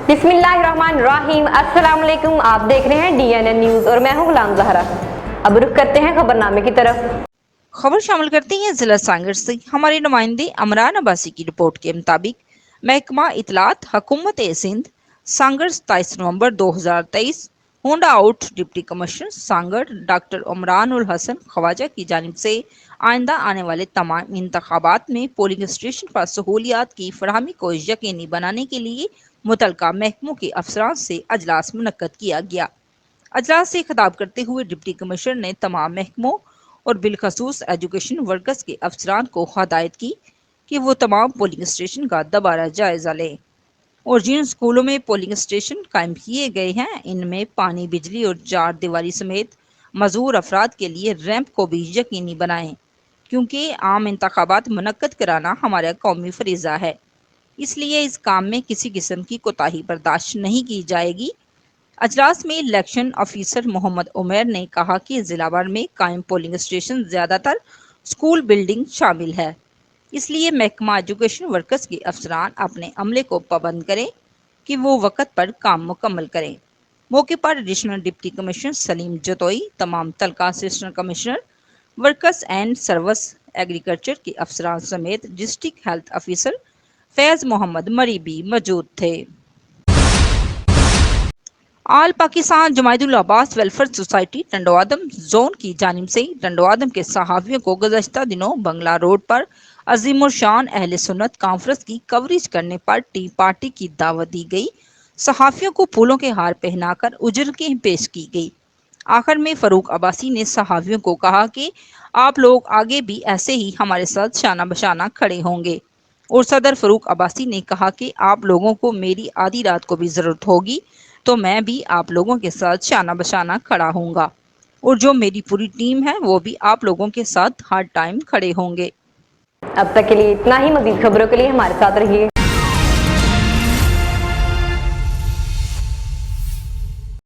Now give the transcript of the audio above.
बिस्मिल्लाहिर्रहमानिर्रहीम। अस्सलाम वालेकुम। आप देख रहे हैं DNN न्यूज और मैं हूं गुलाम ज़हरा। अब रुख करते हैं खबरनामे की तरफ। खबर शामिल करते हैं जिला सांगड़ से। हमारे नुमाइंदे अमरान अब्बासी की रिपोर्ट के मुताबिक महकमा इतलात हुकूमत Sindh Sanghar 27 November 2023 handout deputy commissioner Sanghar doctor Umran ul Hassan Khwaja की जानिब से आइंदा आने वाले तमाम इंतखाबात में पोलिंग स्टेशन पर सहूलियात की फराहमी को यकीनी बनाने के लिए मुतलका महकमों के अफसरान से अजलास मुनक्कद किया गया। अजलास से खिताब करते हुए डिप्टी कमिश्नर ने तमाम महकमों और बिलखसूस एजुकेशन वर्कर्स के अफसरान को हदायत की कि वो तमाम पोलिंग स्टेशन का दोबारा जायजा लें और जिन स्कूलों में पोलिंग स्टेशन कायम किए गए हैं इनमें पानी, बिजली और चार दीवारी समेत मजूर अफराद के लिए रैंप को भी यकीनी बनाएं, क्योंकि आम इंतखाबात मुनक्कद कराना हमारा कौमी फरीज़ा है। इसलिए इस काम में किसी किस्म की कोताही बर्दाश्त नहीं की जाएगी। अजलास में इलेक्शन ऑफिसर मोहम्मद उमैर ने कहा कि जिला भर में कायम पोलिंग स्टेशन ज़्यादातर स्कूल बिल्डिंग शामिल है, इसलिए महकमा एजुकेशन वर्कर्स के अफसरान अपने अमले को पाबंद करें कि वो वक़्त पर काम मुकम्मल करें। मौके पर additional deputy commissioner Salim Jatoi, तमाम तलका assistant commissioner workers and service agriculture के अफसरान समेत डिस्ट्रिक्ट हेल्थ ऑफिसर फैज़ मोहम्मद मरी भी मौजूद थे। आल Pakistan जमायतुल Abbas welfare society टंडोआदम zone की जानिब से टंडोआदम के सहाफ़ियों को गुज़श्ता दिनों बंगला रोड पर अजीमुर शान अहले सुन्नत कॉन्फ्रेंस की कवरेज करने पर टी पार्टी की दावत दी गई। सहाफ़ियों को फूलों के हार पहनाकर उजरतें पेश की गई। आखिर में फ़ारूक अब्बासी ने सहाफ़ियों को कहा कि आप लोग आगे भी ऐसे ही हमारे साथ शाना बशाना खड़े होंगे और सदर फ़ारूक अब्बासी ने कहा कि आप लोगों को मेरी आधी रात को भी ज़रूरत होगी तो मैं भी आप लोगों के साथ शाना बशाना खड़ा होऊंगा और जो मेरी पूरी टीम है वो भी आप लोगों के साथ हर टाइम खड़े होंगे। अब तक के लिए इतना ही। मज़ीद खबरों के लिए हमारे साथ रहिए।